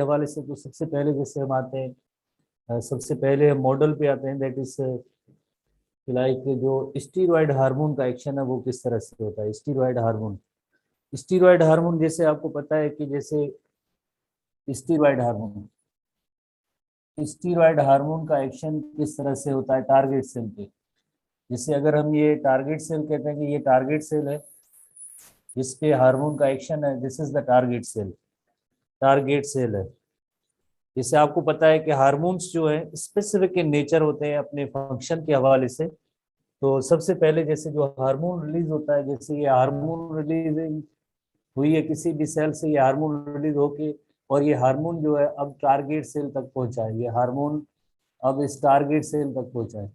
हवाले से तो सबसे पहले जैसे हम आते हैं, सबसे पहले हम मॉडल पे आते हैं, दैट इज लाइक जो स्टीरॉयड हार्मोन का एक्शन है वो किस तरह से होता है। स्टीरॉयड हार्मोन जैसे आपको पता है कि जैसे स्टीरॉयड हार्मोन स्टीरॉयड हार्मोन का एक्शन किस तरह से होता है टारगेट सेल पे। जैसे अगर हम ये टारगेट सेल कहते हैं कि ये टारगेट सेल है, इस पे हार्मोन का एक्शन है, this is the target cell है। जैसे आपको पता है कि हार्मोन्स जो है स्पेसिफिक इन नेचर होते हैं अपने फंक्शन के हवाले से। तो सबसे पहले जैसे जो हार्मोन रिलीज होता है, जैसे ये हार्मोन रिलीज हुई है किसी भी सेल से, ये हार्मोन रिलीज होके और ये हार्मोन जो है अब टारगेट सेल तक पहुंचा है, ये हार्मोन अब इस टारगेट सेल तक पहुंचा है।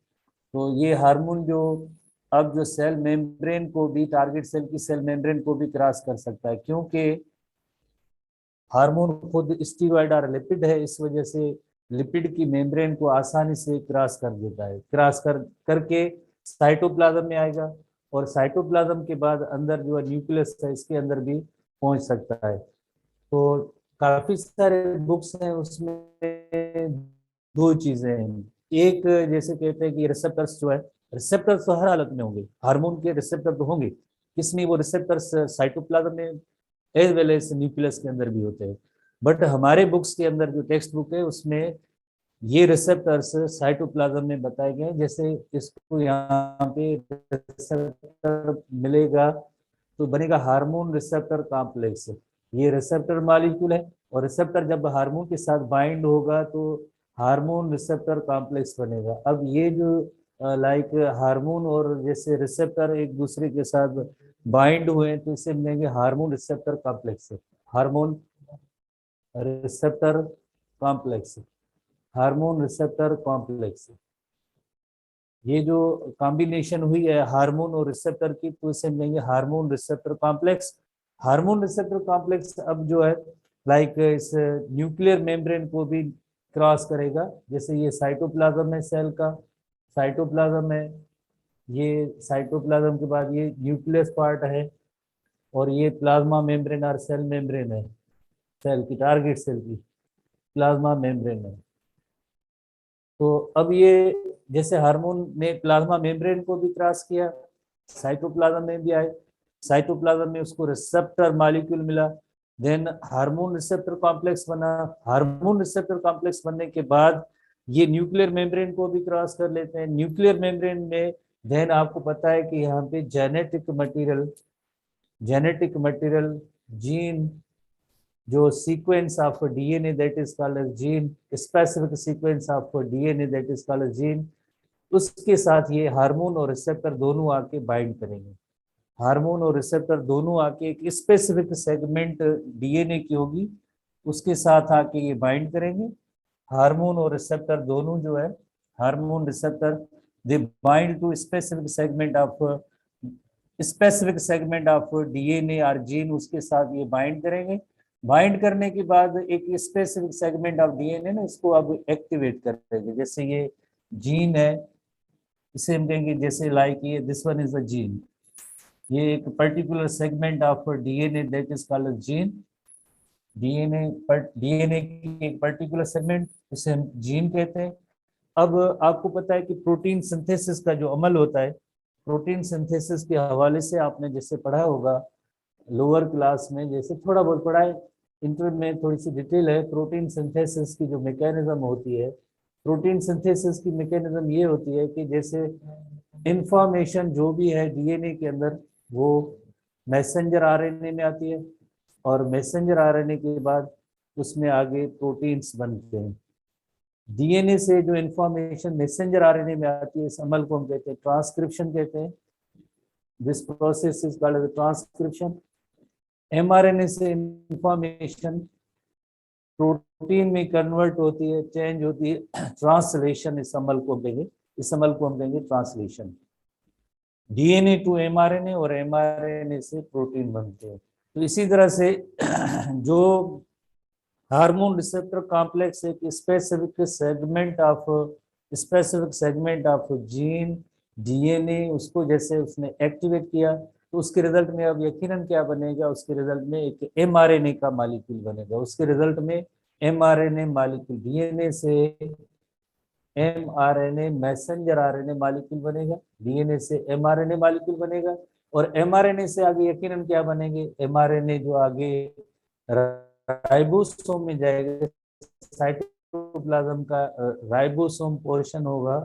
तो ये हार्मोन जो अब जो सेल मेम्ब्रेन को भी, टारगेट सेल की सेल मेम्ब्रेन को भी क्रॉस कर सकता है, क्योंकि हार्मोन खुद स्टीरॉयड और लिपिड है, इस वजह से लिपिड की मेम्ब्रेन को आसानी से क्रॉस कर देता है, क्रॉस कर करके साइटोप्लाज्म में आएगा और साइटोप्लाज्म के बाद अंदर जो है न्यूक्लियस है इसके अंदर भी पहुंच सकता है। तो काफी सारे बुक्स हैं, उसमें दो चीजें हैं। एक जैसे कहते हैं कि रिसेप्टर्स जो है, रिसेप्टर्स तो हर हालत में होंगे, हार्मोन के रिसेप्टर तो होंगे, किसमें वो रिसेप्टर्स साइटोप्लाज्म में एज वेल एज न्यूक्लियस के अंदर भी होते हैं। बट हमारे बुक्स के अंदर जो टेक्स्ट बुक है उसमें ये रिसेप्टर्स साइटोप्लाज्म में बताए गए हैं। जैसे इसको यहाँ पे रिसेप्टर मिलेगा तो बनेगा हार्मोन रिसेप्टर कॉम्प्लेक्स। ये रिसेप्टर मॉलिक्यूल है और रिसेप्टर जब हार्मोन के साथ बाइंड होगा तो हार्मोन रिसेप्टर कॉम्प्लेक्स बनेगा। अब ये जो लाइक हार्मोन और जैसे रिसेप्टर एक दूसरे के साथ बाइंड हुए हैं तो इसे मिलेंगे hormone receptor complex, hormone receptor complex, hormone receptor complex. ये जो कॉम्बिनेशन हुई है हार्मोन और रिसेप्टर की तो इसे मिलेंगे hormone receptor complex. Hormone receptor complex अब जो है लाइक इस न्यूक्लियर मेम्ब्रेन को भी क्रॉस करेगा। जैसे ये साइटोप्लाज्म है सेल का, साइटोप्लाज्म है, ये साइटोप्लाज्म के बाद ये न्यूक्लियस पार्ट है और ये प्लाज्मा मेम्ब्रेन और सेल मेम्ब्रेन है, सेल की, टारगेट सेल की प्लाज्मा मेम्ब्रेन है। तो अब ये जैसे हार्मोन ने प्लाज्मा मेम्ब्रेन को भी क्रॉस किया, साइटोप्लाज्म में भी आए, साइटोप्लाज्म में उसको रिसेप्टर मॉलिक्यूल मिला, देन हार्मोन रिसेप्टर कॉम्प्लेक्स बना। हार्मोन रिसेप्टर कॉम्प्लेक्स बनने के बाद ये न्यूक्लियर मेम्ब्रेन को भी क्रॉस कर लेते हैं। न्यूक्लियर मेम्ब्रेन में देन आपको पता है कि यहाँ पे जेनेटिक मटेरियल जीन, जो sequence of DNA that is called as gene, specific sequence of DNA that is called as gene, उसके साथ ये हार्मोन और रिसेप्टर दोनों आके बाइंड करेंगे। हार्मोन और रिसेप्टर दोनों आके एक स्पेसिफिक सेगमेंट डीएनए की होगी उसके साथ आके ये बाइंड करेंगे। हार्मोन और रिसेप्टर दोनों जो है, hormone receptor, they bind to specific segment of DNA और जीन, उसके साथ ये बाइंड करेंगे। बाइंड करने के बाद एक स्पेसिफिक सेगमेंट ऑफ डीएनए ना इसको अब एक्टिवेट करेंगे। जैसे ये जीन है, इसे हम कहेंगे जैसे लाइक ये this one is a gene, ये एक particular segment of DNA that is called gene, DNA की एक पर्टिकुलर सेगमेंट, इसे हम जीन कहते हैं। अब आपको पता है कि प्रोटीन सिंथेसिस का जो अमल होता है, प्रोटीन सिंथेसिस के हवाले से आपने जैसे पढ़ा होगा लोअर क्लास में, जैसे थोड़ा बहुत पढ़ा है, इंटर में थोड़ी सी डिटेल है। प्रोटीन सिंथेसिस की जो मैकेनिज्म होती है, प्रोटीन सिंथेसिस की मैकेनिज्म ये होती है कि जैसे इंफॉर्मेशन जो भी है डीएनए के अंदर वो मैसेंजर आरएनए में आती है और मैसेंजर आरएनए के बाद उसमें आगे प्रोटीन्स बनते हैं। डीएनए से जो इंफॉर्मेशन मैसेंजर आरएनए में आती है इस अमल को हम कहते हैं ट्रांसक्रिप्शन कहते हैं। This process is called transcription. MRNA से इंफॉर्मेशन प्रोटीन में कन्वर्ट होती है, चेंज होती है, ट्रांसलेशन, इस अमल को कहेंगे, इस अमल को हम कहेंगे ट्रांसलेशन। डीएनए टू एमआरएनए और एमआरएनए से प्रोटीन बनते हैं। तो इसी तरह से जो हार्मोन रिसेप्टर कॉम्प्लेक्स एक specific segment of gene DNA उसको जैसे उसने एक्टिवेट किया तो उसके रिजल्ट में अब यकीनन क्या बनेगा, उसके रिजल्ट में एक एमआरएनए का मॉलिक्यूल बनेगा, उसके रिजल्ट में mRNA मॉलिक्यूल, डीएनए से mRNA मैसेंजर आरएनए मॉलिक्यूल बनेगा, डीएनए से mRNA मॉलिक्यूल बनेगा, और mRNA से आगे यकीनन क्या बनेंगे, mRNA जो आगे राइबोसोम में जाएगा, साइटोप्लाज्म का राइबोसोम पोर्शन होगा,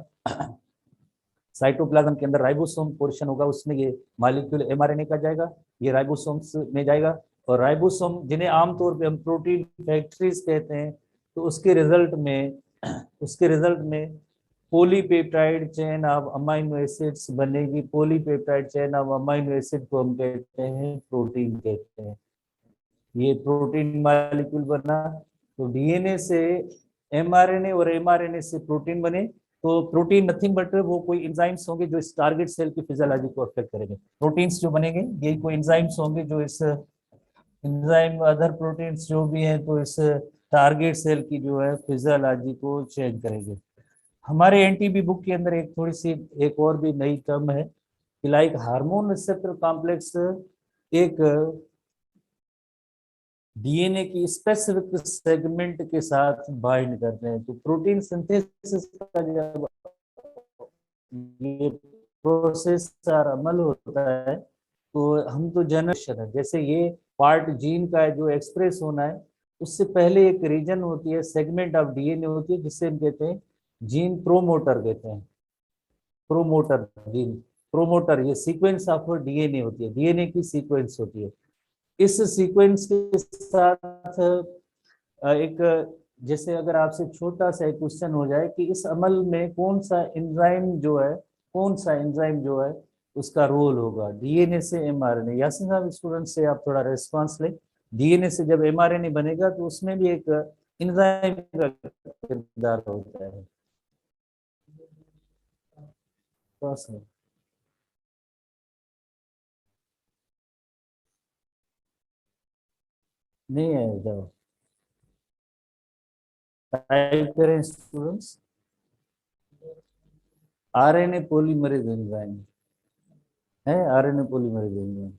साइटोप्लाज्म के अंदर राइबोसोम पोर्शन होगा, उसमें ये मॉलिक्यूल mRNA का जाएगा, ये राइबोसोम्स में जाएगा, और राइबोसोम जिन्हें आमतौर पे हम प्रोटीन फैक्ट्रीज कहते हैं, तो उसके रिजल्ट में polypeptide chain of amino acids बनेगी। Polypeptide chain of amino acid को हम कहते हैं प्रोटीन कहते हैं। ये प्रोटीन मॉलिक्यूल बना, तो डीएनए से एमआरएनए और एमआरएनए से प्रोटीन बने, तो प्रोटीन नथिंग बट वो कोई एंजाइम्स होंगे जो इस टारगेट सेल की फिजियोलॉजी को अफेक्ट करेंगे। प्रोटीन्स जो बनेंगे यही कोई एंजाइम्स होंगे जो इस एंजाइम अदर प्रोटीन्स जो भी हैं तो इस टारगेट सेल की जो है फिजियोलॉजी को चेंज करेंगे। हमारे एनटीबी बुक के अंदर एक थोड़ी सी एक और भी नई टर्म है कि लाइक हार्मोन रिसेप्टर कॉम्प्लेक्स एक डीएनए की स्पेसिफिक सेगमेंट के साथ बाइंड करते हैं। तो प्रोटीन सिंथेसिस का जब ये प्रोसेस अमल होता है तो हम तो जनरेशन है, जैसे ये पार्ट जीन का है जो एक्सप्रेस होना है, उससे पहले एक रीजन होती है, सेगमेंट ऑफ डीएनए होती है जिससे हम कहते हैं जीन प्रोमोटर कहते हैं। प्रोमोटर जीन प्रोमोटर ये सीक्वेंस ऑफ डीएनए होती है, डीएनए की सीक्वेंस होती है। इस सीक्वेंस के साथ एक जैसे अगर आपसे छोटा सा एक क्वेश्चन हो जाए कि इस अमल में कौन सा एंजाइम जो है उसका रोल होगा डीएनए से एमआरएनए। यासिन साहब स्टूडेंट से आप थोड़ा रेस्पॉन्स लें। डीएनए से जब एमआरएनए बनेगा तो उसमें भी एक एंजाइम का किरदार होता है। नहीं है जब टाइप करें स्टूडेंट्स, आरएनए पॉलीमरेज एंजाइम है, आरएनए पॉलीमरेज एंजाइम।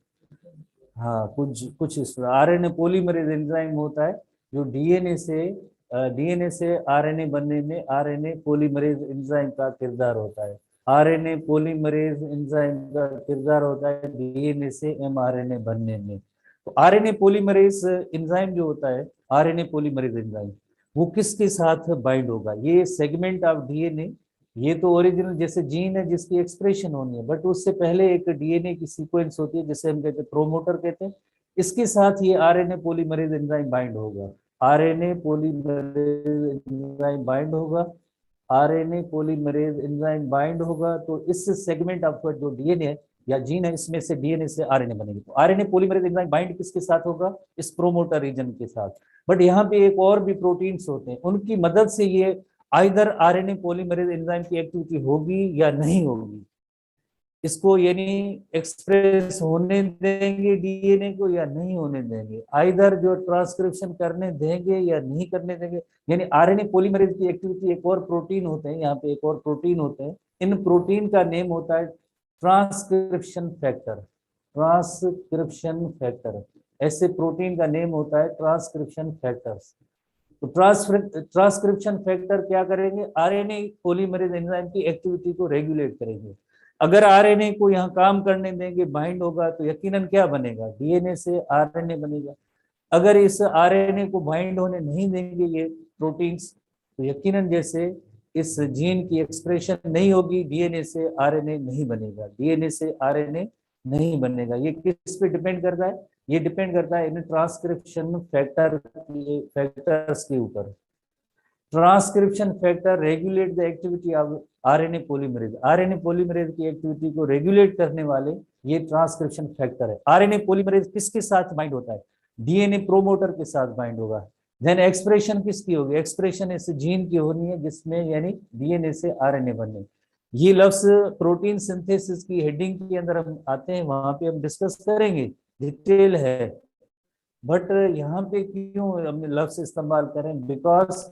हाँ, कुछ आरएनए पॉलीमरेज एंजाइम होता है जो डीएनए से आरएनए बनने में आरएनए पॉलीमरेज एंजाइम का किरदार होता है। आरएनए पॉलीमरेज एंजाइम का किरदार होता है डीएनए से एमआरएनए बनने में। तो आरएनए पॉलीमरेज एंजाइम जो होता है, आरएनए पॉलीमरेज एंजाइम वो किसके साथ बाइंड होगा, ये सेगमेंट ऑफ डीएनए, ये तो ओरिजिनल जैसे जीन है जिसकी एक्सप्रेशन होनी है, बट उससे पहले एक डीएनए की सीक्वेंस होती है जिसे हम कहते हैं प्रोमोटर कहते हैं। इसके साथ ये आरएनए पॉलीमरेज एंजाइम बाइंड होगा, आरएनए पॉलीमरेज एंजाइम बाइंड होगा, आरएनए पॉलीमरेज एंजाइम बाइंड होगा। तो इस सेगमेंट ऑफ जो डीएनए है या जीन है, इसमें से डीएनए से आरएनए बनेगी। तो आरएनए पॉलीमरेज एंजाइम बाइंड किसके साथ होगा, इस प्रोमोटर रीजन के साथ। बट यहाँ पे एक और भी प्रोटीन्स होते हैं, उनकी मदद से ये आइदर आरएनए पॉलीमरेज एंजाइम की एक्टिविटी होगी या नहीं होगी, इसको यानी एक्सप्रेस होने देंगे डीएनए को या नहीं होने देंगे, आइदर जो ट्रांसक्रिप्शन करने देंगे या नहीं करने देंगे। यानी आरएनए पॉलीमरेज की एक्टिविटी एक और प्रोटीन होते हैं, यहाँ पे एक और प्रोटीन होते हैं, इन प्रोटीन का नेम होता है ट्रांसक्रिप्शन फैक्टर। ट्रांसक्रिप्शन फैक्टर, ऐसे प्रोटीन का नेम होता है ट्रांसक्रिप्शन फैक्टर्स। तो ट्रांसक्रिप्शन फैक्टर क्या करेंगे, आरएनए पॉलीमरेज एंजाइम की एक्टिविटी को रेगुलेट करेंगे। अगर आरएनए को यहाँ काम करने देंगे, बाइंड होगा, तो यकीनन क्या बनेगा, डीएनए से आरएनए बनेगा। अगर इस आरएनए को बाइंड होने नहीं देंगे ये प्रोटीन्स, तो यकीनन जैसे इस जीन की एक्सप्रेशन नहीं होगी, डीएनए से आरएनए नहीं बनेगा, डीएनए से आरएनए नहीं बनेगा। ये किस पे डिपेंड करता है, ये डिपेंड करता है इन ट्रांसक्रिप्शन फैक्टर्स के ऊपर। Transcription factor regulate the activity of RNA polymerase, RNA polymerase की एक्टिविटी को रेगुलेट करने वाले ये ट्रांसक्रिप्शन फैक्टर है। आरएनए पॉलीमरेज किसके साथ बाइंड होता है, डीएनए प्रोमोटर के साथ बाइंड होगा। देन एक्सप्रेशन किसकी होगी, एक्सप्रेशन इस जीन की होनी है जिसमें यानी डीएनए से आरएनए बनने। ये लफ्ज प्रोटीन सिंथेसिस की हेडिंग के अंदर हम आते हैं, वहां पे हम डिस्कस करेंगे, डिटेल है। बट यहाँ पे क्यों हम लफ्ज इस्तेमाल करें, बिकॉज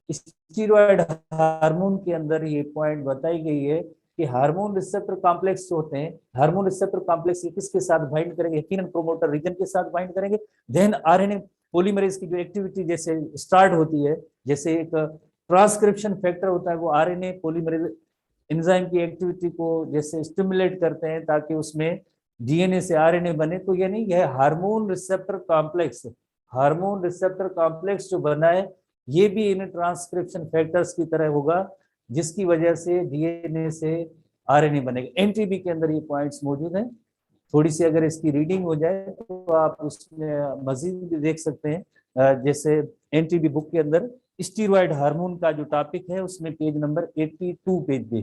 स्टीरॉयड हार्मोन के अंदर ये पॉइंट बताई गई है कि हार्मोन रिसेप्टर कॉम्प्लेक्स होते हैं, हार्मोन रिसेप्टर कॉम्प्लेक्स किसके साथ बाइंड करेंगे, यकीनन प्रोमोटर रीजन के साथ बाइंड करेंगे। देन आरएनए पॉलीमरेज की जो एक्टिविटी जैसे स्टार्ट होती है, जैसे एक ट्रांसक्रिप्शन फैक्टर होता है, वो आरएनए पॉलीमरेज एंजाइम की एक्टिविटी को जैसे स्टिमुलेट करते हैं ताकि उसमें डीएनए से आरएनए बने। तो यानी यह हार्मोन रिसेप्टर कॉम्प्लेक्स जो बना है, ये भी इन ट्रांसक्रिप्शन फैक्टर्स की तरह होगा, जिसकी वजह से डीएनए से आरएनए बनेगा। एनटीबी के अंदर ये पॉइंट्स मौजूद हैं। थोड़ी सी अगर इसकी रीडिंग हो जाए तो आप उसमें मजीद भी देख सकते हैं। जैसे एनटीबी बुक के अंदर स्टीरॉयड हार्मोन का जो टॉपिक है, उसमें पेज नंबर 82 पेज पे,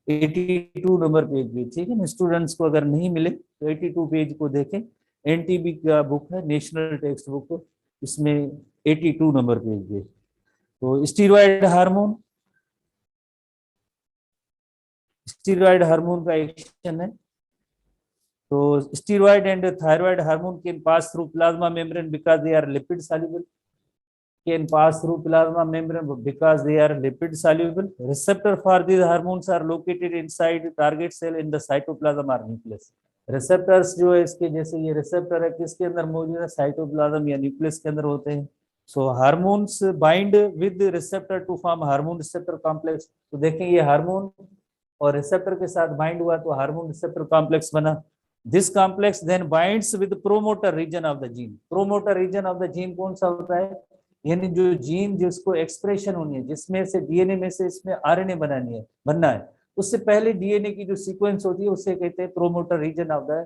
82 नंबर पेज पे, ठीक है ना। स्टूडेंट्स को अगर नहीं मिले तो 82 पेज को देखें। एनटीबी का बुक है, नेशनल टेक्स्ट बुक, इसमें 82 नंबर पेज पे। तो स्टीरॉयड हार्मोन का एक्शन है। तो steroid and thyroid hormone can pass through plasma membrane because they are lipid soluble, can pass through plasma membrane because they are lipid soluble. Receptor for these hormones are located inside target cell in the cytoplasm or nucleus. Receptors जो है इसके, जैसे ये receptor है, किसके अंदर मौजूद है? साइटोप्लाज्म या न्यूक्लियस के अंदर होते हैं। So hormones bind with receptor to form hormone receptor complex. तो देखें ये हार्मोन और रिसेप्टर के साथ बाइंड हुआ तो हार्मोन रिसेप्टर कॉम्प्लेक्स बना। This complex then binds with promoter region of the gene. Promoter region of the gene कौन सा होता है? यानी जो जीन जिसको एक्सप्रेशन होनी है, जिसमें से डीएनए में से इसमें आरएनए बनना है, उससे पहले डीएनए की जो सीक्वेंस होती है उसे कहते हैं promoter region of the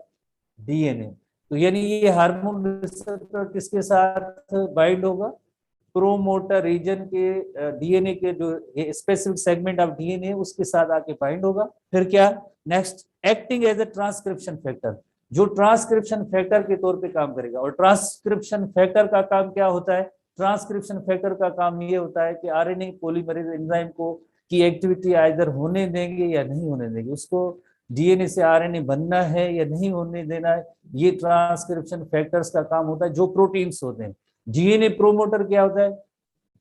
DNA. तो यानी ये हार्मोन रिसेप्टर किसके साथ बाइंड होगा? प्रोमोटर रीजन के डीएनए के जो स्पेसिफिक सेगमेंट ऑफ डीएनए उसके साथ आके बाइंड होगा। फिर क्या next? Acting as a transcription factor, जो ट्रांसक्रिप्शन फैक्टर के तौर पे काम करेगा। और ट्रांसक्रिप्शन फैक्टर का काम क्या होता है? ट्रांसक्रिप्शन फैक्टर का काम ये होता है कि आरएनए पॉलीमरेज एंजाइम को की एक्टिविटी आइदर होने देंगे या नहीं होने देंगे, उसको डीएनए से आरएनए बनना है या नहीं होने देना है, ये ट्रांसक्रिप्शन फैक्टर्स का काम होता है, जो प्रोटीन्स होते हैं। डीएनए प्रोमोटर क्या होता है?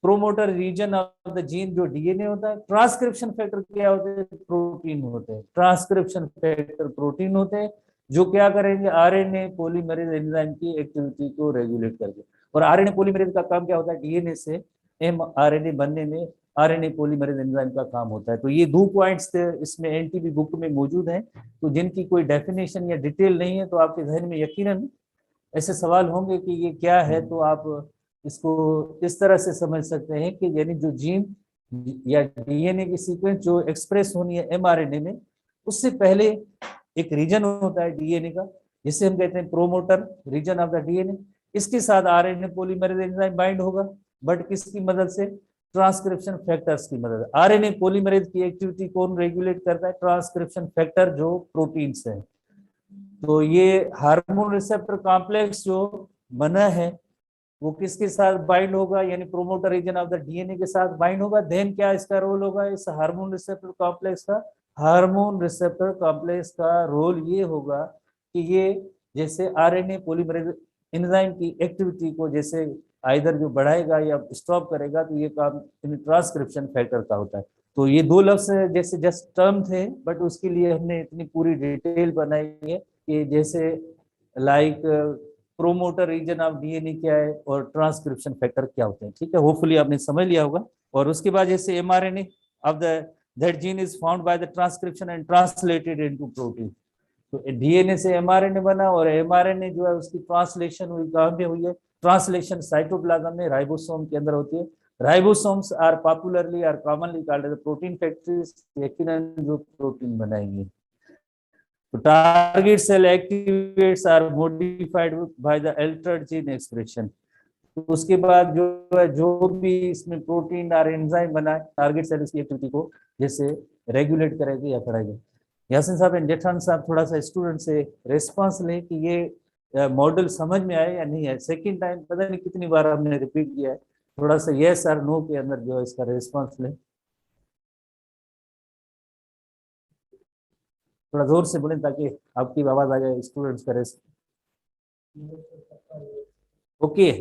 Promoter region of the gene जो डीएनए होता है। ट्रांसक्रिप्शन फैक्टर क्या होते हैं? प्रोटीन होते हैं। ट्रांसक्रिप्शन फैक्टर प्रोटीन होते हैं जो क्या करेंगे? आरएनए पॉलीमरेज एंजाइम की एक्टिविटी को रेगुलेट करके। और आरएनए पॉलीमरेज का काम क्या होता है? डीएनए से एमआरएनए बनने में आरएनए पॉलीमरेज एंजाइम का काम होता है। तो ये 2 पॉइंट्स इसमें एनटीबी बुक में मौजूद हैं, तो जिनकी कोई डेफिनेशन या डिटेल नहीं है, तो आपके जहन में यकीनन ऐसे सवाल होंगे कि ये क्या है। तो आप इसको इस तरह से समझ सकते हैं कि यानी जो जीन या डीएनए की सीक्वेंस जो एक्सप्रेस होनी है एमआरएनए में, उससे पहले एक रीजन होता है डीएनए का, जिसे हम कहते हैं promoter region of the DNA. इसके साथ आरएनए पॉलीमरेज एंजाइम बाइंड होगा, बट किसकी मदद से? ट्रांसक्रिप्शन फैक्टर्स की मदद। आरएनए पॉलीमरेज की एक्टिविटी कौन रेगुलेट करता है? ट्रांसक्रिप्शन फैक्टर जो प्रोटीन्स है। तो ये हार्मोन रिसेप्टर कॉम्प्लेक्स जो बना है वो किसके साथ बाइंड होगा? यानी promoter region of the DNA के साथ बाइंड होगा। देन क्या इसका रोल होगा इस हार्मोन रिसेप्टर कॉम्प्लेक्स का? हार्मोन रिसेप्टर कॉम्प्लेक्स का रोल ये होगा कि ये जैसे आरएनए पॉलीमरेज एंजाइम की एक्टिविटी को जैसे आइदर जो बढ़ाएगा या स्टॉप करेगा, तो ये काम ट्रांसक्रिप्शन फैक्टर का होता है। तो ये 2 लफ्ज जैसे जस्ट टर्म थे, बट उसके लिए हमने इतनी पूरी डिटेल बनाई है कि जैसे like promoter region of DNA क्या है और ट्रांसक्रिप्शन फैक्टर क्या होते हैं। ठीक है, होपफुली आपने समझ लिया होगा। और उसके बाद जैसे mRNA of the that gene is found by the transcription and translated into protein. तो डीएनए से एमआरएनए बना और एमआरएनए जो है उसकी ट्रांसलेशन हुई, कहाँ पे हुई है? ट्रांसलेशन साइटोप्लाज्म में, राइबोसोम के अंदर होती है। Ribosomes are popularly are commonly called as protein factories, यकीनन जो प्रोटीन बनाएंगे। तो target cell activates are modified by the altered gene expression. तो उसके बाद जो है, जो भी इसमें प्रोटीन और एंजाइम बना है, टारगेट सेल इसकी एक्टिविटी को जैसे रेगुलेट करेगी या कराएगी। यासिन साहब एंड जेठान साहब थोड़ा सा स्टूडेंट से रेस्पॉन्स लें कि ये मॉडल समझ में आया या नहीं है। सेकंड टाइम पता नहीं कितनी बार हमने रिपीट किया है, थोड़ा सा यस और नो के अंदर जो है इसका रेस्पॉन्स लें। थोड़ा जोर से बोलें ताकि आपकी आवाज आ जाए, स्टूडेंट्स का response. Okay,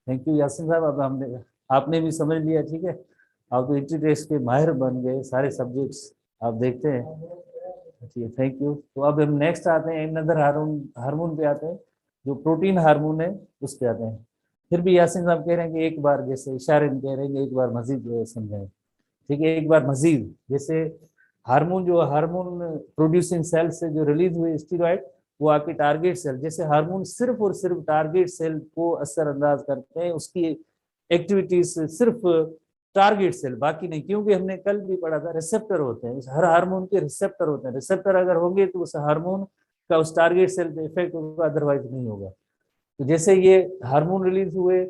thank you Yasin साहब। अब हमने आपने भी समझ लिया, ठीक है। आप तो इंट्री टेस्ट के माहिर बन गए, सारे सब्जेक्ट्स आप देखते हैं। ठीक है, थैंक यू। तो अब हम नेक्स्ट आते हैं, अनदर हार्मोन पे आते हैं। जो प्रोटीन हार्मोन है उस पे आते हैं। फिर भी यासीन साहब कह रहे हैं कि एक बार, जैसे इशारे में कह रहे हैं कि एक बार मजीद समझाएं। ठीक है, एक बार मजीद, जैसे हार्मोन, जो हार्मोन प्रोड्यूसिंग सेल से जो रिलीज हुए स्टीरॉइड, वो आपके टारगेट सेल, जैसे हार्मोन सिर्फ और सिर्फ टारगेट सेल को असरअंदाज करते हैं, उसकी एक्टिविटीज सिर्फ टारगेट सेल, बाकी नहीं। क्योंकि हमने कल भी पढ़ा था रिसेप्टर होते हैं, हर हार्मोन के रिसेप्टर होते हैं, रिसेप्टर अगर होंगे तो उस हार्मोन का उस टारगेट सेल पे इफेक्ट होगा, अदरवाइज नहीं होगा। तो जैसे ये हार्मोन रिलीज हुए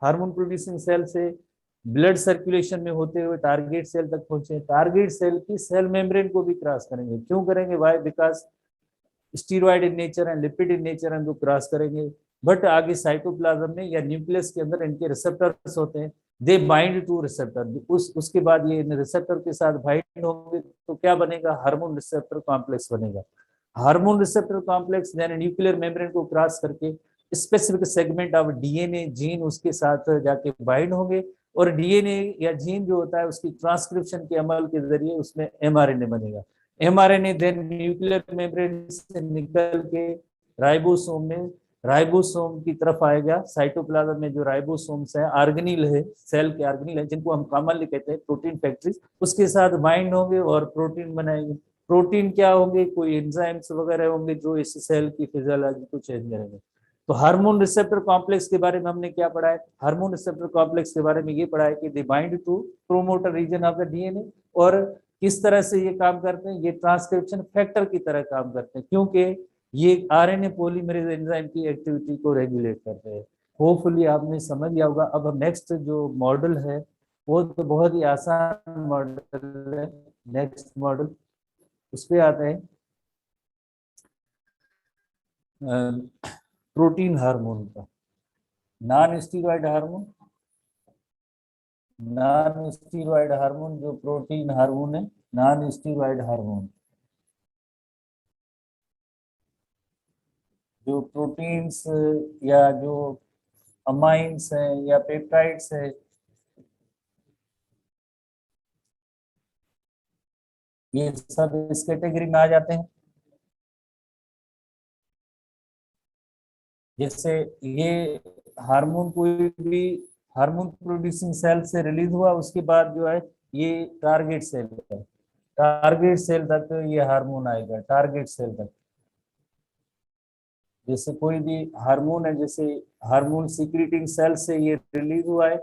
हार्मोन प्रोड्यूसिंग सेल से, ब्लड सर्कुलेशन में होते हुए टारगेट सेल तक पहुंचे, टारगेट सेल की सेल मेम्ब्रेन को भी क्रॉस करेंगे। क्यों करेंगे? Why? Because steroid in nature and lipid in nature and वो क्रॉस करेंगे। बट आगे साइटोप्लाज्म में या न्यूक्लियस के अंदर इनके रिसेप्टर्स होते हैं, दे बाइंड टू रिसेप्टर। उसके बाद ये इन रिसेप्टर के साथ बाइंड होंगे तो क्या बनेगा? हार्मोन रिसेप्टर कॉम्प्लेक्स बनेगा। Hormone receptor complex then nuclear membrane को क्रॉस करके specific segment of DNA gene उसके साथ जाके बाइंड होंगे, और डीएनए या जीन जो होता है उसकी ट्रांसक्रिप्शन के अमल के जरिए उसमें एमआरएनए बनेगा। एमआरएनए देन न्यूक्लियर मेम्ब्रेन से निकल के राइबोसोम में, राइबोसोम की तरफ आएगा। साइटोप्लाज्म में जो राइबोसोम्स है, ऑर्गेनील है, सेल के ऑर्गेनील है, जिनको हम कॉमनली कहते हैं प्रोटीन फैक्ट्रीज, उसके साथ बाइंड होंगे और प्रोटीन बनाएंगे। प्रोटीन क्या होंगे? कोई एंजाइम्स वगैरह होंगे जो इस सेल की फिजियोलॉजी को चेंज करेंगे। तो हार्मोन रिसेप्टर कॉम्प्लेक्स के बारे में हमने क्या पढ़ा है? हार्मोन रिसेप्टर कॉम्प्लेक्स के बारे में ये पढ़ा है कि they bind to promoter region of the DNA, और किस तरह से ये काम करते हैं? ये ट्रांसक्रिप्शन फैक्टर की तरह काम करते हैं, क्योंकि ये आरएनए पॉलीमरेज एंजाइम की एक्टिविटी को रेगुलेट करते हैं। होपफुली आपने समझ लिया होगा। अब हम नेक्स्ट जो मॉडल है वो तो बहुत ही आसान मॉडल है। नेक्स्ट मॉडल उस पे आते हैं, प्रोटीन हार्मोन का। Non steroid hormone, non steroid hormone जो प्रोटीन हार्मोन है, नॉन स्टीरॉयड हार्मोन जो प्रोटीन्स या जो अमाइंस हैं या पेप्टाइड्स है, ये सब इस कैटेगरी में आ जाते हैं। जैसे ये हार्मोन कोई भी हार्मोन प्रोड्यूसिंग सेल से रिलीज हुआ, उसके बाद जो है ये टारगेट सेल है, टारगेट सेल तक ये हार्मोन आएगा, टारगेट सेल तक। जैसे कोई भी हार्मोन है, जैसे हार्मोन सीक्रेटिंग सेल से ये रिलीज हुआ है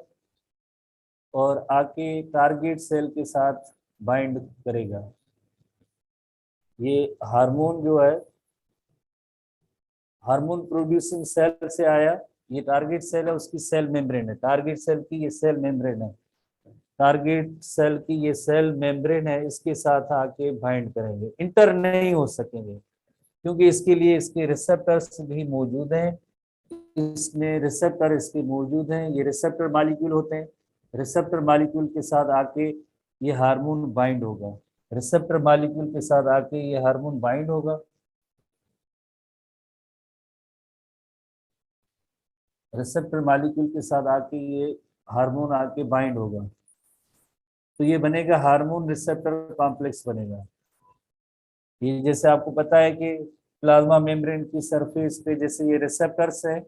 और आके टारगेट सेल के साथ बाइंड करेगा। ये हार्मोन जो है हार्मोन प्रोड्यूसिंग सेल से आया, ये टारगेट सेल है, उसकी सेल मेम्ब्रेन है, टारगेट सेल की ये सेल मेम्ब्रेन है, टारगेट सेल की ये सेल मेम्ब्रेन है, इसके साथ आके बाइंड करेंगे। इंटर नहीं हो सकेंगे क्योंकि इसके लिए इसके रिसेप्टर्स भी मौजूद हैं, इसमें रिसेप्टर इसके मौजूद हैं, ये रिसेप्टर मॉलिक्यूल होते हैं। रिसेप्टर मॉलिक्यूल के साथ आके ये हार्मोन बाइंड होगा, रिसेप्टर मॉलिक्यूल के साथ आके ये हार्मोन बाइंड होगा, रिसेप्टर मॉलिक्यूल के साथ आके ये हार्मोन आके बाइंड होगा, तो ये बनेगा हार्मोन रिसेप्टर कॉम्प्लेक्स बनेगा। ये जैसे आपको पता है कि प्लाज्मा मेम्ब्रेन की सरफेस पे जैसे ये रिसेप्टर्स है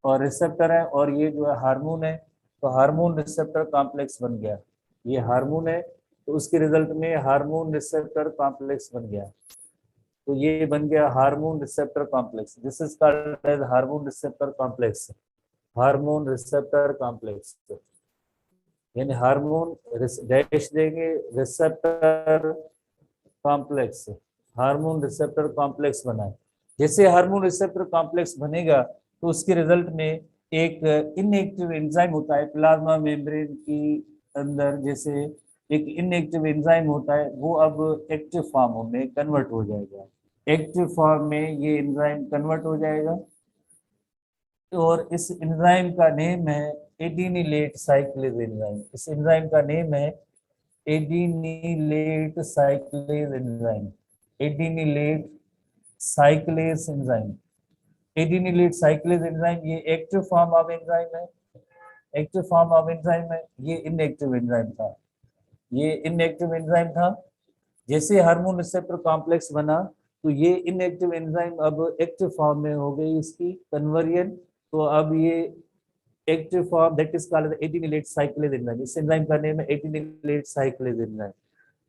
और रिसेप्टर है, और ये जो है हार्मोन है, तो हार्मोन रिसेप्टर कॉम्प्लेक्स बन गया। ये हार्मोन है तो उसके रिजल्ट में हार्मोन रिसेप्टर कॉम्प्लेक्स बन गया, तो ये बन गया hormone receptor complex. This is called as hormone receptor complex, hormone receptor complex. यानी हार्मोन डैश देंगे receptor complex, hormone receptor complex बना है। जैसे हार्मोन रिसेप्टर कॉम्प्लेक्स बनेगा तो उसके रिजल्ट में एक इनएक्टिव एंजाइम होता है प्लाज्मा मेम्ब्रेन की अंदर, जैसे एक इनएक्टिव एंजाइम होता है, वो अब एक्टिव फॉर्म में कन्वर्ट हो जाएगा। एक्टिव फॉर्म में ये एंजाइम कन्वर्ट हो जाएगा और इस एंजाइम का नेम है एडिनिलेट साइक्लेज एंजाइम। इस एंजाइम का नेम है adenylate cyclase enzyme, adenylate cyclase enzyme. Adenylate cyclase enzyme ये एक्टिव फॉर्म ऑफ एंजाइम है, एक्टिव फॉर्म ऑफ एंजाइम है। ये इनएक्टिव एंजाइम था, ये इनएक्टिव एंजाइम था। जैसे हार्मोन रिसेप्टर कॉम्प्लेक्स बना तो ये इनएक्टिव एंजाइम अब एक्टिव फॉर्म में हो गई इसकी कन्वर्जन। तो अब ये active form that is called adenylate cyclase enzyme. इस एंजाइम का नेम है एडिनिलेट साइक्लेज एंजाइम।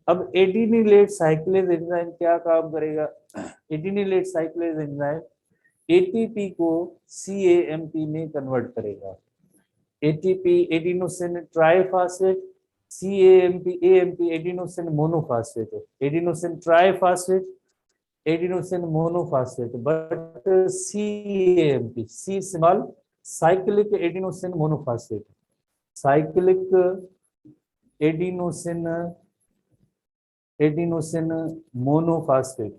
अब एडिनिलेट साइक्लेज एंजाइम क्या काम करेगा? एडिनिलेट साइक्लेज एंजाइम एटीपी को सीएएमपी में कन्वर्ट करेगा। ATP adenosine triphosphate, cAMP AMP adenosine monophosphate है। Adenosine triphosphate, adenosine monophosphate, but cAMP c small cyclic adenosine monophosphate, cyclic adenosine adenosine monophosphate,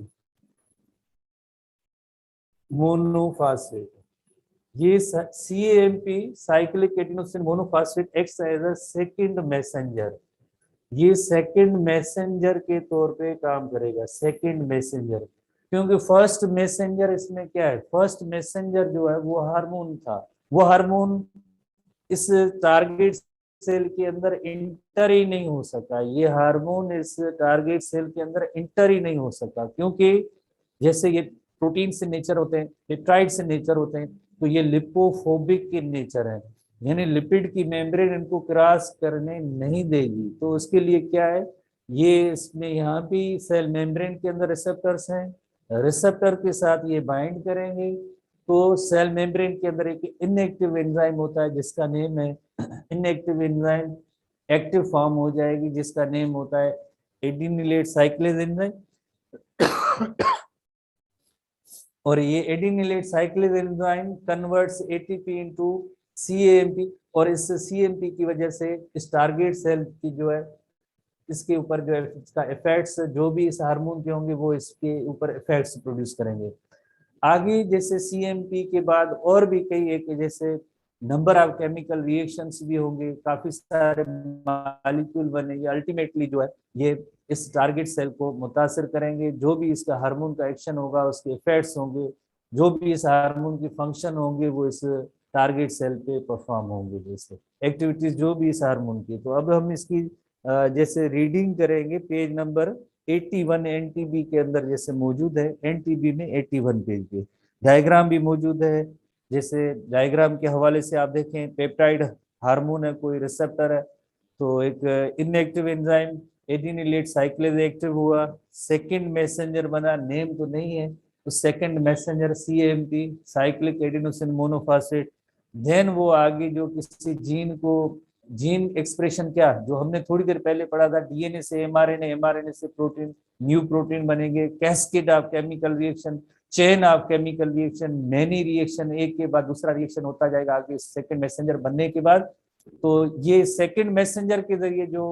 monophosphate. ये CAMP cyclic adenosine monophosphate acts as a second messenger. ये second messenger के तौर पे काम करेगा, second messenger. क्योंकि first messenger इसमें क्या है? फर्स्ट मैसेंजर जो है वो हार्मोन था। वो हार्मोन इस टारगेट सेल के अंदर इंटर ही नहीं हो सका। ये हार्मोन इस टारगेट सेल के अंदर इंटर ही नहीं हो सका, क्योंकि जैसे ये प्रोटीन से नेचर होते हैं, पेप्टाइड से नेचर होते हैं, तो ये लिपोफोबिक के नेचर है, यानी लिपिड की मेम्ब्रेन इनको क्रॉस करने नहीं देगी। तो उसके लिए क्या है, ये इसमें यहाँ भी सेल मेम्ब्रेन के अंदर रिसेप्टर्स हैं, रिसेप्टर के साथ ये बाइंड करेंगे। तो सेल मेम्ब्रेन के अंदर एक इनएक्टिव एंजाइम होता है जिसका नेम है इनएक्टिव एंजाइम एक्टिव फॉर्म हो जाएगी, जिसका नेम होता है एडिनिलेट साइक्लेज एंजाइम। और ये adenylate cyclase enzyme converts ATP into cAMP, और इस सीएमपी की वजह से इस टारगेट सेल की जो है इसके ऊपर जो है इसका इफेक्ट्स जो भी इस हार्मोन के होंगे वो इसके ऊपर इफेक्ट्स प्रोड्यूस करेंगे। आगे जैसे सीएमपी के बाद और भी कई एक जैसे नंबर ऑफ केमिकल रिएक्शंस भी होंगे, काफी सारे मॉलिक्यूल बनेंगे, अल्टीमेटली जो है ये इस टारगेट सेल को मुतासिर करेंगे। जो भी इसका हार्मोन का एक्शन होगा उसके इफेक्ट्स होंगे, जो भी इस हार्मोन की फंक्शन होंगे वो इस टारगेट सेल पे परफॉर्म होंगे, जैसे एक्टिविटीज जो भी इस हार्मोन की। तो अब हम इसकी जैसे रीडिंग करेंगे पेज नंबर 81 एनटीबी के अंदर जैसे मौजूद है, एनटीबी में 81 पेज पे डायग्राम भी मौजूद है। जैसे डायग्राम के हवाले से आप देखें, पेप्टाइड हार्मोन है, कोई रिसेप्टर है, तो एक inactive enzyme adenylate cyclase active हुआ, सेकंड मैसेंजर बना, नेम तो नहीं है, तो second messenger cAMP cyclic adenosine monophosphate. Then वो आगे जो किसी जीन को, जीन एक्सप्रेशन क्या जो हमने थोड़ी देर पहले पढ़ा था, डीएनए से एमआरएनए, एमआरएनए से प्रोटीन, न्यू प्रोटीन बनेंगे, cascade of chemical reaction, chain of chemical reaction, many reaction, एक के बाद दूसरा रिएक्शन होता जाएगा आगे सेकंड मैसेंजर बनने के बाद। तो ये सेकंड मैसेंजर के जरिए जो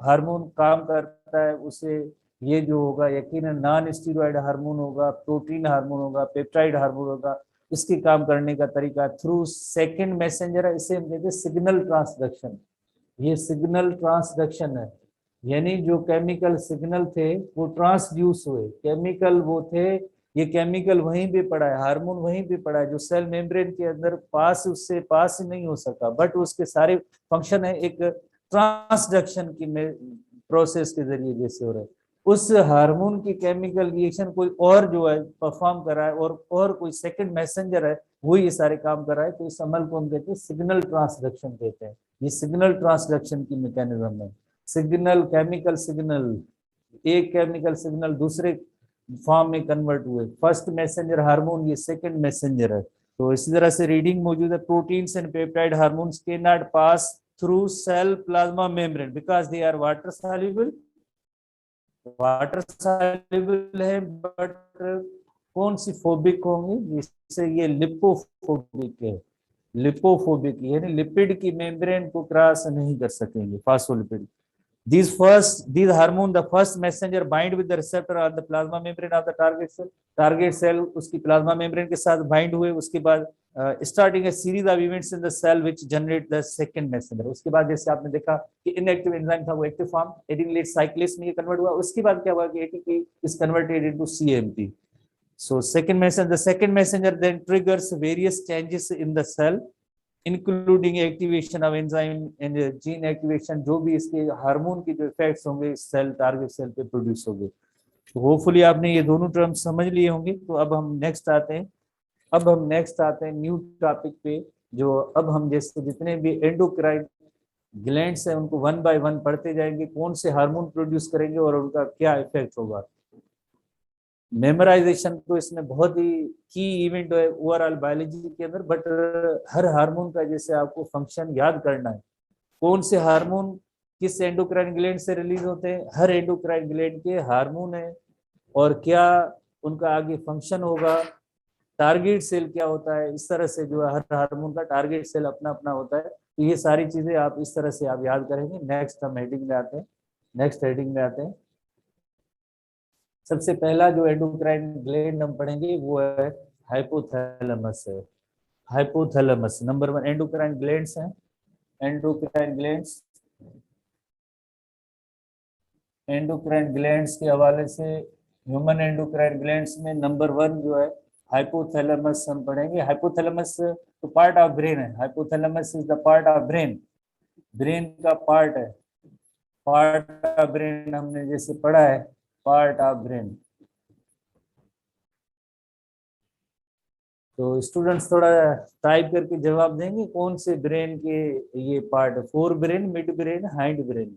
हार्मोन काम करता है उसे ये जो होगा यकीनन नॉन स्टीरॉयड हार्मोन होगा, प्रोटीन हार्मोन होगा, पेप्टाइड हार्मोन होगा। इसके काम करने का तरीका थ्रू सेकंड मैसेंजर है, इसे हम कहते हैं सिग्नल ट्रांसडक्शन। ये सिग्नल ट्रांसडक्शन है, यानी जो केमिकल सिग्नल थे वो ट्रांसड्यूस हुए, केमिकल वो थे, ये केमिकल वहीं पे पड़ा है, हार्मोन वहीं पे पड़ा है, जो सेल मेम्ब्रेन के अंदर पास उससे पास ही नहीं हो सका, बट उसके सारे फंक्शन है एक ट्रांसडक्शन की प्रोसेस के जरिए जैसे हो रहा है। उस हार्मोन की केमिकल रिएक्शन कोई और जो है परफॉर्म कर रहा है, और कोई सेकंड मैसेंजर है वो ये सारे काम कर रहा है, तो इस अमल को हम कहते हैं सिग्नल ट्रांसडक्शन कहते हैं। ये सिग्नल ट्रांसडक्शन की मैकेनिज्म है। सिग्नल, केमिकल सिग्नल, एक केमिकल सिग्नल दूसरे फॉर्म में कन्वर्ट हुए, फर्स्ट मैसेंजर हार्मोन, ये सेकंड मैसेंजर है। तो इसी तरह से रीडिंग मौजूद है, प्रोटीन्स एंड पेप्टाइड हार्मोन्स के not pass through cell plasma membrane because they are water soluble, water soluble है, बट कौन सी फोबिक होंगी, जिससे ये लिपोफोबिक है, लिपोफोबिक यानी लिपिड की मेम्ब्रेन को क्रॉस नहीं कर सकेंगे, phospholipid. These hormone, the first messenger bind with the receptor on the plasma membrane of the target cell. Target cell उसकी plasma membrane के साथ bind हुए, उसके बाद starting a series of events in the cell which generate the second messenger. उसके बाद जैसे आपने देखा कि inactive enzyme था वो active form एडिनिलेट साइक्लेज में ये convert हुआ, उसके बाद क्या हुआ कि ATP is converted into CAMP. So second messenger, the second messenger then triggers various changes in the cell including activation of enzyme and gene activation, जो भी इसके हार्मोन के जो इफेक्ट्स होंगे सेल टारगेट सेल पे प्रोड्यूस होंगे। Hopefully आपने ये दोनों टर्म्स समझ लिए होंगे। तो अब हम नेक्स्ट आते हैं न्यू टॉपिक पे। जो अब हम जैसे जितने भी एंडोक्राइन ग्लैंड्स हैं उनको वन बाय वन पढ़ते जाएंगे, कौन से हार्मोन प्रोड्यूस करेंगे और उनका क्या इफेक्ट होगा। मेमोराइजेशन तो इसमें बहुत ही की इवेंट है ओवरऑल बायोलॉजी के अंदर, बट हर हार्मोन का जैसे आपको फंक्शन याद करना है, कौन से हार्मोन किस एंडोक्राइन ग्लैंड से रिलीज होते हैं, हर एंडोक्राइन ग्लैंड के हार्मोन है और क्या उनका आगे फंक्शन होगा, टारगेट सेल क्या होता है, इस तरह से जो है हर हार्मोन का टारगेट सेल अपना अपना होता है। तो ये सारी चीजें आप इस तरह से आप याद करेंगे। नेक्स्ट हेडिंग में आते हैं। सबसे पहला जो एंडोक्राइन ग्लैंड हम पढ़ेंगे वो है हाइपोथैलेमस है। हाइपोथैलेमस नंबर 1 एंडोक्राइन ग्लैंड्स हैं। एंडोक्राइन ग्लैंड्स एंडोक्राइन ग्लैंड्स के हवाले से ह्यूमन एंडोक्राइन ग्लैंड्स में नंबर 1 जो है हाइपोथैलेमस हम पढ़ेंगे। हाइपोथैलेमस तो पार्ट ऑफ ब्रेन है। Hypothalamus is the part of brain, brain का पार्ट है। पार्ट ऑफ ब्रेन हमने जैसे पढ़ा है, पार्ट ऑफ ब्रेन। तो स्टूडेंट्स थोड़ा टाइप करके जवाब देंगे कौन से ब्रेन के ये पार्ट है। Fore brain, mid brain, hind brain.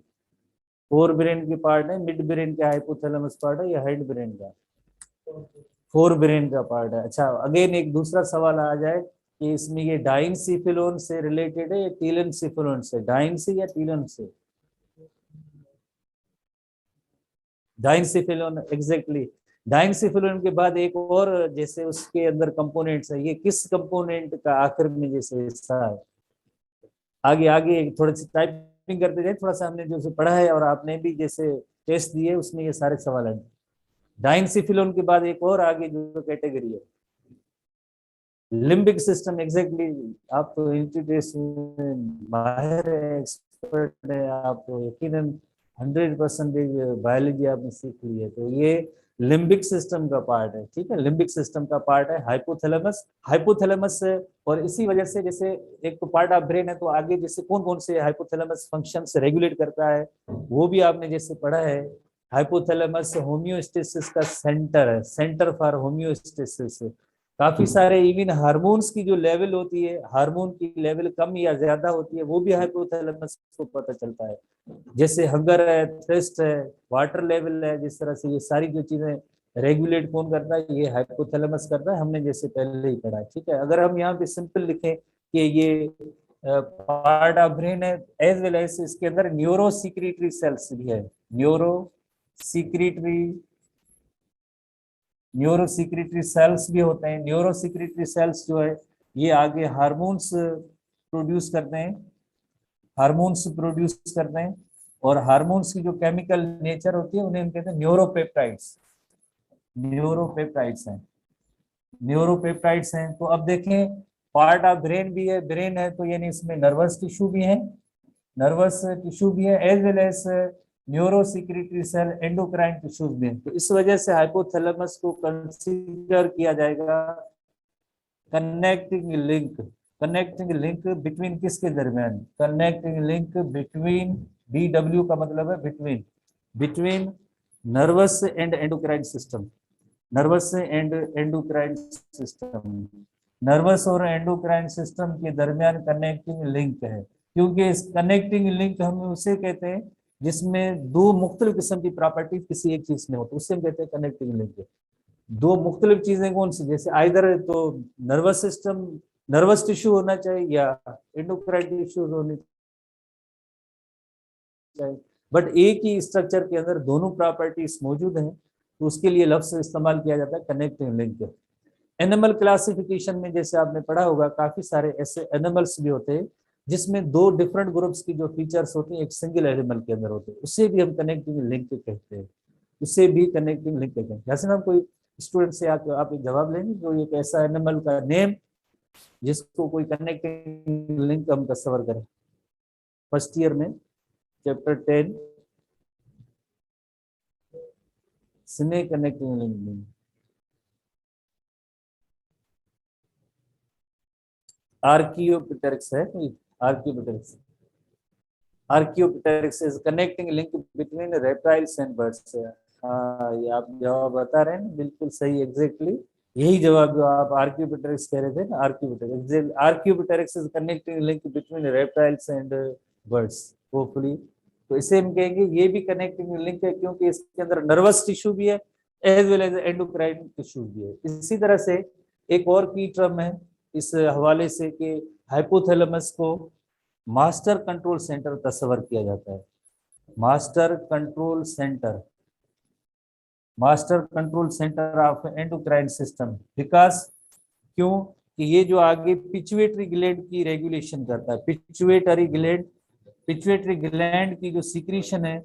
Fore brain के पार्ट है, मिड ब्रेन का हाइपोथैलेमस पार्ट है या हाइंड ब्रेन का? फोर ब्रेन का पार्ट है। अच्छा, अगेन एक दूसरा सवाल आ जाए कि इसमें ये डाइनसिफिलोन से रिलेटेड है या टीलेनसिफिलोन से? डाइन से या टीलन से? डाइनसिफिलोन, एग्जैक्टली। डाइनसिफिलोन के बाद एक और जैसे उसके अंदर कंपोनेंट्स है, ये किस कंपोनेंट का आखिर में जैसे हिस्सा है? आगे आगे थोड़ी सी टाइपिंग करते जाए, थोड़ा सा हमने जो पढ़ा है और आपने भी जैसे टेस्ट दिए उसमें ये सारे सवाल हैं। डाइनसिफिलोन के बाद एक और आगे जो कैटेगरी है लिम्बिक सिस्टम, एग्जैक्टली। आप तो इंस्टीट्यूट माहिर है, एक्सपर्ट है, आप तो यकीनन 100% बायोलॉजी आपने सीख ली है। तो ये लिम्बिक सिस्टम का पार्ट है, ठीक है। लिम्बिक सिस्टम का पार्ट है हाइपोथैलेमस। हाइपोथैलेमस और इसी वजह से जैसे एक तो पार्ट ऑफ ब्रेन है, तो आगे जैसे कौन कौन से हाइपोथैलेमस फंक्शंस रेगुलेट करता है वो भी आपने जैसे पढ़ा है। हाइपोथैलेमस होम्योस्टेसिस का सेंटर है, सेंटर फॉर होम्योस्टेसिस। काफी सारे इवन हार्मोन्स की जो लेवल होती है, हार्मोन की लेवल कम या ज्यादा होती है, वो भी हाइपोथैलेमस को पता चलता है। जैसे हंगर है, थ्रस्ट है, वाटर लेवल है, जिस तरह से ये सारी जो चीजें रेगुलेट कौन करता है, ये हाइपोथैलेमस करता है, हमने जैसे पहले ही पढ़ा है, ठीक है। अगर हम यहाँ पे सिंपल लिखें कि ये पार्ट ऑफ ब्रेन है, एज वेल एज इसके अंदर न्यूरो सिक्रीटरी सेल्स भी है। Neurosecretory neurosecretory cells भी होते हैं। न्यूरो सिक्रीटरी सेल्स जो है ये आगे हार्मोन्स प्रोड्यूस करते हैं, हार्मोन्स प्रोड्यूस करते हैं। और हार्मोन्स की जो केमिकल नेचर होती है उन्हें हम कहते हैं न्यूरोपेप्टाइड्स। न्यूरोपेप्टाइड्स हैं, न्यूरोपेप्टाइड्स हैं। तो अब देखें, पार्ट ऑफ ब्रेन भी है, ब्रेन है तो यानी इसमें नर्वस टिश्यू भी है, नर्वस टिश्यू भी है, as well as neurosecretory cell, endocrine tissues भी हैं। तो इस वजह से हाइपोथैलेमस को कंसीडर किया जाएगा connecting link. Connecting link between किसके दरमियान? कनेक्टिंग लिंक बिटवीन, BW का मतलब है between, between nervous and endocrine system. Nervous and endocrine system, nervous और एंडोक्राइन सिस्टम के दरमियान कनेक्टिंग लिंक है। क्योंकि इस कनेक्टिंग लिंक हम उसे कहते हैं जिसमें दो मुख्तलिफ किस्म की प्रॉपर्टी किसी एक चीज में होती है, उससे हम कहते हैं कनेक्टिंग लिंक। दो मुख्तलिफ चीजें कौन सी? जैसे आइदर तो नर्वस सिस्टम, नर्वस टिश्यू होना चाहिए या एंडोक्राइन टिश्यू होनी चाहिए, बट एक ही स्ट्रक्चर के अंदर दोनों प्रॉपर्टीज मौजूद हैं, तो उसके लिए लफ्ज इस्तेमाल किया जाता है कनेक्टिंग लिंक। एनिमल क्लासिफिकेशन में जैसे आपने पढ़ा होगा काफी सारे ऐसे एनिमल्स भी होते हैं जिसमें दो डिफरेंट ग्रुप्स की जो फीचर्स होती हैं एक सिंगल एनिमल के अंदर होते हैं, उसे भी हम कनेक्टिंग लिंक कहते हैं। उसे भी कनेक्टिंग लिंक कहते हैं। जैसे ना कोई स्टूडेंट से आप एक जवाब लेंगे जो एक ऐसा एनिमल का नेम जिसको कोई कनेक्टिंग लिंक हम तस्वर करें। फर्स्ट ईयर में chapter 10 snake connecting link, archaeopteryx है कोई? Archaeopteryx, archaeopteryx is connecting link between reptiles and birds. हाँ, ये आप जवाब बता रहे हैं ना, बिल्कुल सही, एग्जैक्टली यही जवाब जो आप आर्क्यूपिटेरिक्स कह रहे थे ना, archaeopteryx, archaeopteryx is connecting link between reptiles and birds hopefully. तो इसे हम कहेंगे ये भी कनेक्टिंग लिंक है, क्योंकि इसके अंदर नर्वस टिश्यू भी है as well as endocrine tissue भी है। इसी तरह से एक और की टर्म है इस हवाले से कि हाइपोथैलेमस को मास्टर कंट्रोल सेंटर तस्वर किया जाता है। Master control centre, master control centre of endocrine system, विकास क्यों कि ये जो आगे पिचुएटरी ग्लैंड की रेगुलेशन करता है। पिचुएटरी ग्लैंड, पिचुएटरी ग्लैंड की जो सीक्रीशन है,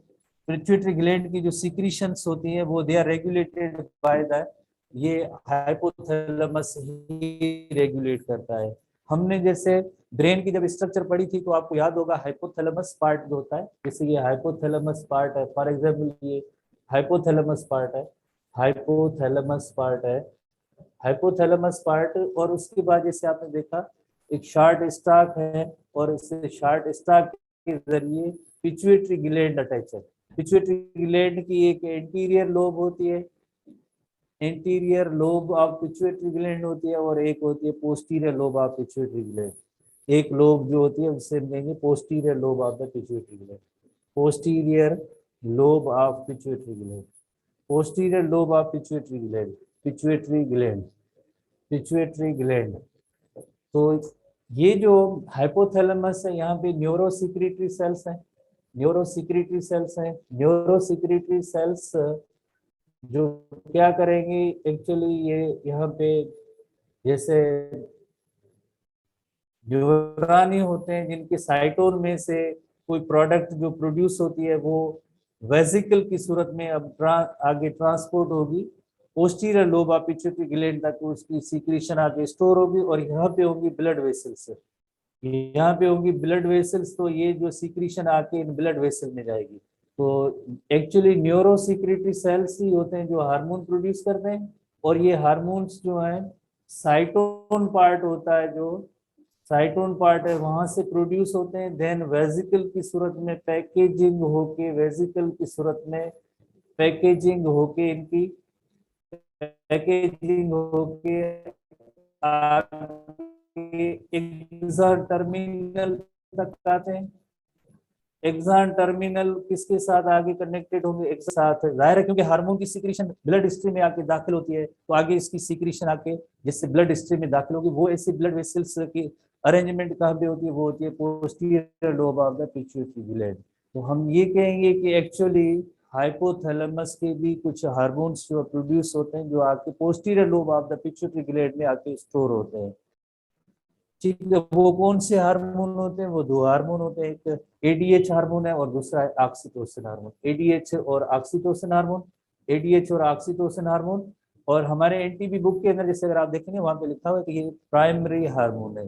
पिचुएटरी ग्लैंड की जो सीक्रीशंस होती है वो they are regulated by the, ये हाइपोथैलेमस ही रेगुलेट करता है। हमने जैसे ब्रेन की जब स्ट्रक्चर पढ़ी थी तो आपको याद होगा हाइपोथैलेमस पार्ट जो होता है, जैसे ये हाइपोथैलेमस पार्ट है, फॉर एग्जाम्पल ये हाइपोथैलेमस पार्ट है, हाइपोथैलेमस पार्ट है, हाइपोथैलेमस पार्ट, और उसके बाद जैसे आपने देखा एक शार्ट स्टाक है, और इस शार्ट स्टाक के जरिए पिट्यूटरी ग्लैंड अटैच है। पिट्यूटरी ग्लैंड की एक एंटीरियर लोब होती है, anterior lobe of pituitary gland होती है, और एक होती है posterior lobe of pituitary gland. एक लोब जो होती है उससे कहेंगे posterior lobe of the pituitary gland, posterior lobe of pituitary gland, posterior lobe of pituitary gland, pituitary gland, pituitary gland. तो ये जो हाइपोथैलेमस है यहाँ पे न्यूरोसिक्रेटरी सेल्स हैं, न्यूरोसिक्रेटरी सेल्स हैं, न्यूरोसिक्रेटरी सेल्स जो क्या करेंगे एक्चुअली, ये यहाँ पे जैसे न्यूरॉन होते हैं जिनके साइटोन में से कोई प्रोडक्ट जो प्रोड्यूस होती है वो वेसिकल की सूरत में अब आगे ट्रांसपोर्ट होगी posterior lobe of pituitary gland तक, उसकी सीक्रेशन आगे स्टोर होगी, और यहाँ पे होंगी ब्लड वेसल्स, यहाँ पे होंगी ब्लड वेसल्स। तो ये जो सीक्रेशन आके इन ब्लड वेसल में जाएगी। तो एक्चुअली न्यूरो सीक्रेटरी सेल्स ही होते हैं जो हार्मोन प्रोड्यूस करते हैं, और ये हार्मोन्स जो हैं साइटोन पार्ट होता है, जो साइटोन पार्ट है वहां से प्रोड्यूस होते हैं, देन वेसिकल की सूरत में पैकेजिंग होके, वेसिकल की सूरत में पैकेजिंग होके, इनकी पैकेजिंग होके एग्जाम टर्मिनल तक आते हैं। एग्जाम टर्मिनल किसके साथ आगे कनेक्टेड होंगे, एक साथ जाहिर है, क्योंकि हार्मोन की सीक्रेशन ब्लड स्ट्रीम में आके दाखिल होती है, तो आगे इसकी सीक्रेशन आके जिससे ब्लड स्ट्रीम में दाखिल होगी, वो ऐसी ब्लड वेसल्स की अरेंजमेंट कहाँ पे होती है, वो होती है posterior lobe of the pituitary gland. तो हम ये कहेंगे कि एक्चुअली हाइपोथैलेमस के भी कुछ हार्मोन्स जो प्रोड्यूस होते हैं जो आके posterior lobe of the pituitary gland में आके स्टोर होते हैं। ठीक है, वो कौन से हार्मोन होते हैं, वो दो हार्मोन होते हैं, एक एडीएच हार्मोन है और दूसरा है ऑक्सीटोसिन हार्मोन। एडीएच और ऑक्सीटोसिन हार्मोन, एडीएच और ऑक्सीटोसिन हार्मोन। और हमारे एनटीबी बुक के अंदर जैसे अगर आप देखेंगे वहां पे लिखा हुआ है कि ये प्राइमरी हार्मोन है।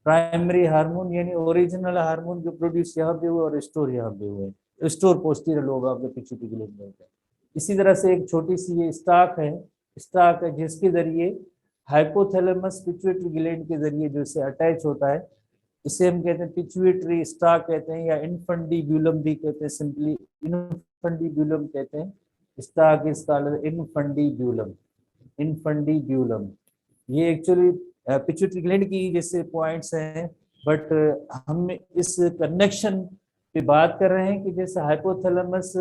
प्राइमरी हार्मोन यानी ओरिजिनल हार्मोन जो प्रोड्यूस यहाँ पे हुए और स्टोर यहाँ पे हुए, store posterior lobe of the pituitary gland में होता है। इसी तरह से एक छोटी सी ये स्टाक है, स्टाक है जिसके जरिए हाइपोथैलेमस पिट्यूटरी ग्लैंड के जरिए जो इसे अटैच होता है, इसे हम कहते हैं पिट्यूटरी स्टाक कहते हैं, या इनफंडिब्यूलम भी कहते हैं, सिंपली इनफंडिब्यूलम कहते हैं। Stalk is called infundibulum, infundibulum. ये एक्चुअली पिट्यूटरी ग्लैंड की जैसे पॉइंट्स हैं, बट हम इस कनेक्शन पे बात कर रहे हैं कि जैसे हाइपोथैलेमस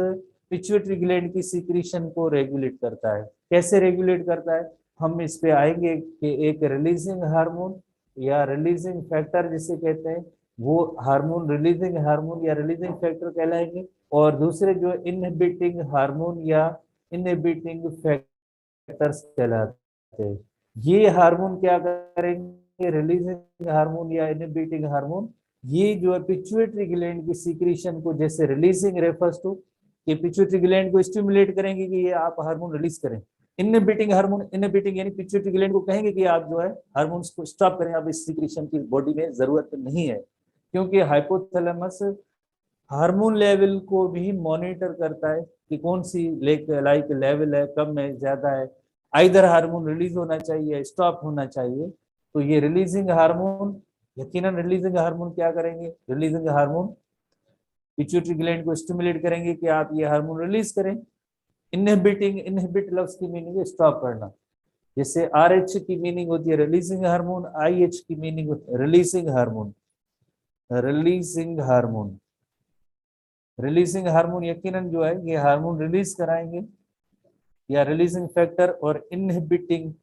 पिट्यूटरी ग्लैंड की सीक्रेशन को रेगुलेट करता है। कैसे रेगुलेट करता है हम इस पे आएंगे कि एक रिलीजिंग हार्मोन या रिलीजिंग फैक्टर जिसे कहते हैं, वो हार्मोन रिलीजिंग हार्मोन या रिलीजिंग फैक्टर कहलाएंगे, और दूसरे जो इनहिबिटिंग हार्मोन या इनहिबिटिंग फैक्टर्स कहलाते हैं। ये हार्मोन क्या करेंगे, रिलीजिंग हार्मोन या इनहिबिटिंग हार्मोन, ये जो है पिट्यूटरी ग्लैंड की सीक्रेशन को, जैसे रिलीजिंग रेफर्स टू कि पिट्यूटरी ग्लैंड को स्टिमुलेट करेंगे कि ये आप हार्मोन रिलीज करें। इनहिबिटिंग हार्मोन, इनहिबिटिंग यानी पिट्यूटरी ग्लैंड को कहेंगे कि आप जो है हार्मोन्स को स्टॉप करें, अब इस सीक्रेशन की बॉडी में जरूरत नहीं है। क्योंकि हाइपोथैलेमस हार्मोन लेवल को भी मॉनिटर करता है कि कौन सी लाइक लेवल है, कम है, ज्यादा है, आइदर हार्मोन रिलीज होना चाहिए, स्टॉप होना चाहिए। तो ये रिलीजिंग हार्मोन, यकीनन रिलीजिंग हार्मोन क्या करेंगे, रिलीजिंग हार्मोन पिट्यूटरी ग्लैंड को स्टिमुलेट करेंगे कि आप ये हार्मोन रिलीज करें। इनहिबिट लफ्ज की मीनिंग है स्टॉप करना। जैसे RH की मीनिंग होती है रिलीजिंग हार्मोन, IH की मीनिंग होती है releasing hormone. Releasing hormone, releasing hormone यकीनन जो है ये हार्मोन रिलीज कराएंगे, या रिलीजिंग फैक्टर। और इनहिबिटिंग,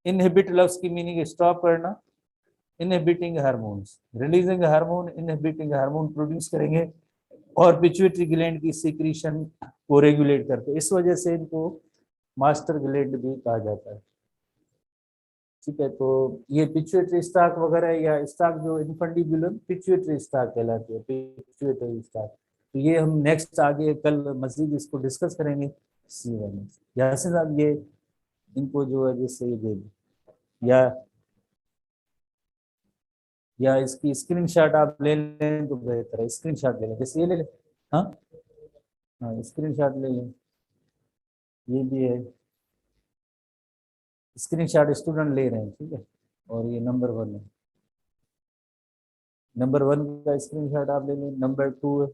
इनहिबिट लफ्ज की मीनिंग है स्टॉप करना। Inhibiting hormones, releasing hormone, inhibiting hormone produce करेंगे और पिट्यूटरी ग्लैंड की सीक्रेशन को रेगुलेट करते हैं। इस वजह से इनको मास्टर ग्लैंड भी कहा जाता है। ठीक है, तो ये पिट्यूटरी स्टाक वगैरह, या स्टाक जो इनफंडिबुलम पिट्यूटरी स्टाक कहलाती है, पिट्यूटरी स्टाक। तो ये हम नेक्स्ट आगे कल मजीद इसको डिस्कस करेंगे। यासिन साहब ये इनको जो है जैसे ये दे दें, या इसकी स्क्रीनशॉट आप ले लें तो बेहतर है। स्क्रीनशॉट ले लें, जैसे ये ले लें। हाँ हाँ, स्क्रीनशॉट ले लें, ये भी है। स्क्रीनशॉट स्टूडेंट ले रहे हैं, ठीक है। और ये नंबर 1 है, नंबर 1 का स्क्रीनशॉट आप ले लें, नंबर 2 है,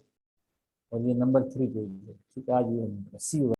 और ये नंबर 3 पे, ठीक है। आज ये सी